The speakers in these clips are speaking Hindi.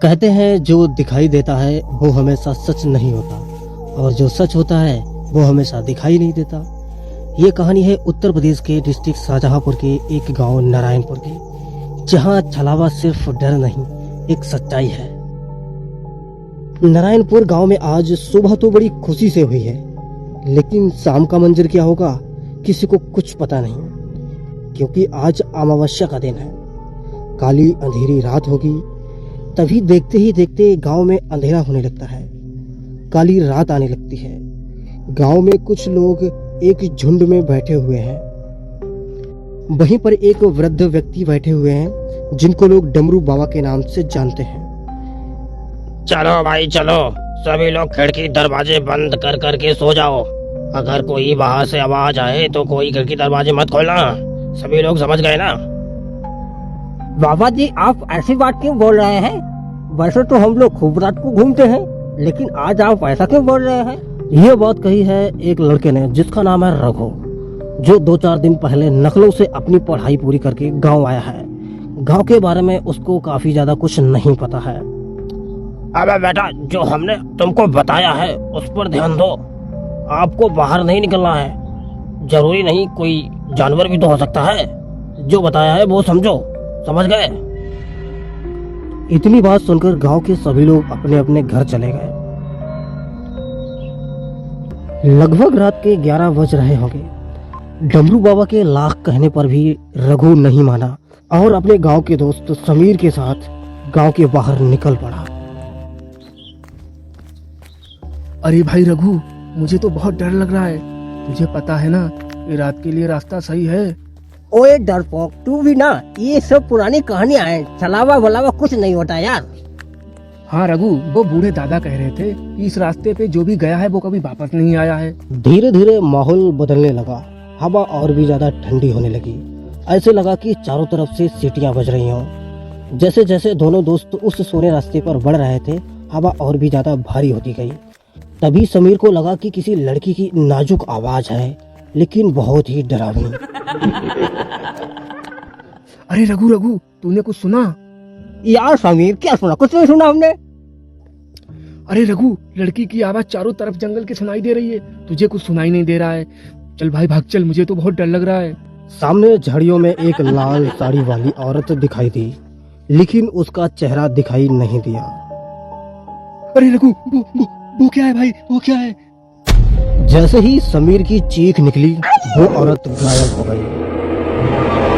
कहते हैं जो दिखाई देता है वो हमेशा सच नहीं होता और जो सच होता है वो हमेशा दिखाई नहीं देता। ये कहानी है उत्तर प्रदेश के डिस्ट्रिक्ट शाहजहांपुर के एक गांव नारायणपुर की, जहां छलावा सिर्फ डर नहीं एक सच्चाई है। नारायणपुर गांव में आज सुबह तो बड़ी खुशी से हुई है, लेकिन शाम का मंजर क्या होगा किसी को कुछ पता नहीं, क्योंकि आज अमावस्या का दिन है। काली अंधेरी रात होगी, तभी देखते ही देखते गांव में अंधेरा होने लगता है, काली रात आने लगती है। गांव में कुछ लोग एक झुंड में बैठे हुए हैं। वहीं पर एक वृद्ध व्यक्ति बैठे हुए हैं जिनको लोग डमरू बाबा के नाम से जानते हैं। चलो भाई चलो, सभी लोग खिड़की दरवाजे बंद कर करके सो जाओ। अगर कोई बाहर से आवाज आए तो कोई खिड़की दरवाजे मत खोलना। सभी लोग समझ गए ना? बाबा जी, आप ऐसी बात क्यों बोल रहे हैं? वैसे तो हम लोग खूब रात को घूमते हैं, लेकिन आज आप ऐसा क्यों बोल रहे हैं? ये बात कही है एक लड़के ने जिसका नाम है रघु, जो 2-4 दिन पहले नकलों से अपनी पढ़ाई पूरी करके गांव आया है। गांव के बारे में उसको काफी ज्यादा कुछ नहीं पता है। अबे बेटा, जो हमने तुमको बताया है उस पर ध्यान दो। आपको बाहर नहीं निकलना है। जरूरी नहीं, कोई जानवर भी तो हो सकता है। जो बताया है वो समझो, समझ गए? इतनी बात सुनकर गांव के सभी लोग अपने अपने घर चले गए। लगभग रात के 11 बज रहे होंगे। डमरू बाबा के लाख कहने पर भी रघु नहीं माना और अपने गांव के दोस्त समीर के साथ गांव के बाहर निकल पड़ा। अरे भाई रघु, मुझे तो बहुत डर लग रहा है। तुझे पता है ना कि रात के लिए रास्ता सही है? ओए डरपोक, तू भी ना, ये सब पुरानी कहानियां हैं। छलावा वलावा कुछ नहीं होता यार। हाँ रघु, वो बूढ़े दादा कह रहे थे कि इस रास्ते पे जो भी गया है वो कभी वापस नहीं आया है। धीरे धीरे माहौल बदलने लगा, हवा और भी ज्यादा ठंडी होने लगी। ऐसे लगा कि चारों तरफ से सीटियां बज रही हों। जैसे जैसे दोनों दोस्त उस सोने रास्ते पर बढ़ रहे थे, हवा और भी ज्यादा भारी होती गई। तभी समीर को लगा कि किसी लड़की की नाजुक आवाज है, लेकिन बहुत ही डरावनी। अरे रघु रघु, तूने कुछ सुना? यार समीर, क्या सुना? कुछ नहीं सुना हमने। अरे रघु, लड़की की आवाज चारों तरफ जंगल की सुनाई दे रही है। तुझे कुछ सुनाई नहीं दे रहा है? चल भाई भाग चल, मुझे तो बहुत डर लग रहा है। सामने झाड़ियों में एक लाल साड़ी वाली औरत दिखाई दी, लेकिन उसका चेहरा दिखाई नहीं दिया। अरे रघु, वो क्या है भाई, वो क्या है? जैसे ही समीर की चीख निकली, वो औरत गायब हो गई।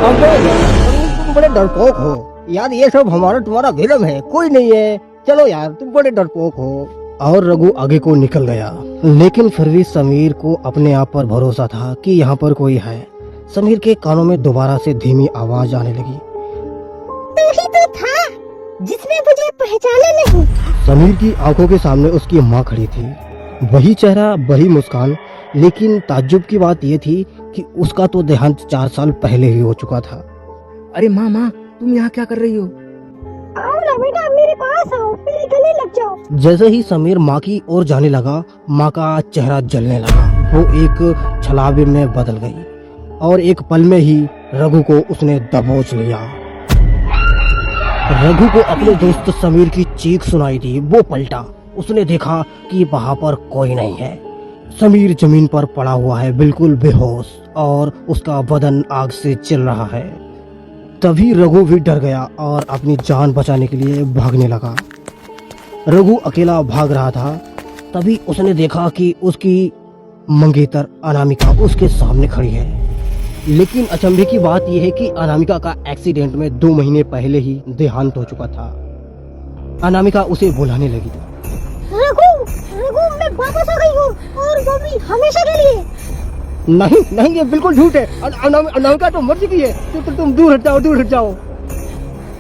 अबे यार, तुम बड़े डरपोक हो यार। ये सब हमारा तुम्हारा विलम है, कोई नहीं है। चलो यार, तुम बड़े डरपोक हो। और रघु आगे को निकल गया, लेकिन फिर भी समीर को अपने आप पर भरोसा था कि यहाँ पर कोई है। समीर के कानों में दोबारा से धीमी आवाज आने लगी। तू ही तो था जिसने मुझे पहचाना नहीं। समीर की आंखों के सामने उसकी माँ खड़ी थी, वही चेहरा, वही मुस्कान। लेकिन ताज्जुब की बात यह थी कि उसका तो देहांत 4 साल पहले ही हो चुका था। अरे माँ माँ, तुम यहाँ क्या कर रही हो? आओ ना बेटा, मेरे पास आओ, मेरे गले लग जाओ। जैसे ही समीर माँ की ओर जाने लगा, माँ का चेहरा जलने लगा। वो एक छलावे में बदल गई और एक पल में ही रघु को उसने दबोच लिया। रघु को अपने दोस्त समीर की चीख सुनाई दी। वो पलटा, उसने देखा कि वहाँ पर कोई नहीं है। समीर जमीन पर पड़ा हुआ है, बिल्कुल बेहोश, और उसका बदन आग से जल रहा है। तभी रघु भी डर गया और अपनी जान बचाने के लिए भागने लगा। रघु अकेला भाग रहा था, तभी उसने देखा कि उसकी मंगेतर अनामिका उसके सामने खड़ी है। लेकिन अचंभे की बात यह है कि अनामिका का एक्सीडेंट में 2 महीने पहले ही देहांत हो चुका था। अनामिका उसे बुलाने लगी। रघु, रघु, मैं वापस आ गई हूँ, और वो भी हमेशा के लिए। नहीं नहीं, ये बिल्कुल झूठ है। अनामिका तो मर चुकी है। तुम दूर हट जाओ, दूर हट जाओ।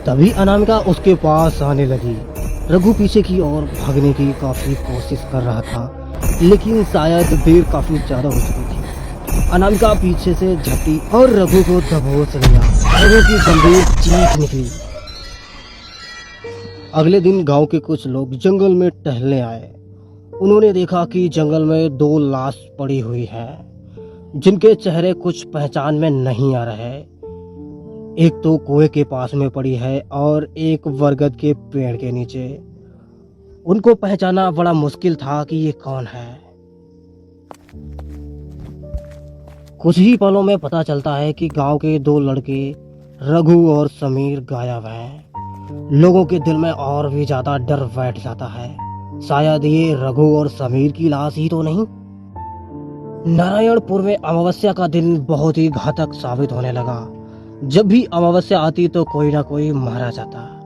तभी अनामिका उसके पास आने लगी। रघु पीछे की ओर भागने की काफी कोशिश कर रहा था, लेकिन शायद देर काफी ज्यादा हो चुकी थी। अनामिका पीछे से झपटी और रघु को दबोच लिया। रघु की गंभीर चीख निकली। अगले दिन गांव के कुछ लोग जंगल में टहलने आए। उन्होंने देखा कि जंगल में 2 लाश पड़ी हुई है, जिनके चेहरे कुछ पहचान में नहीं आ रहे। एक तो कुएं के पास में पड़ी है और एक बरगद के पेड़ के नीचे। उनको पहचाना बड़ा मुश्किल था कि ये कौन है। कुछ ही पलों में पता चलता है कि गांव के दो लड़के रघु और समीर गायब हैं। लोगों के दिल में और भी ज्यादा डर बैठ जाता है। शायद ये रघु और समीर की लाश ही तो नहीं। नारायणपुर में अमावस्या का दिन बहुत ही घातक साबित होने लगा। जब भी अमावस्या आती तो कोई ना कोई मारा जाता।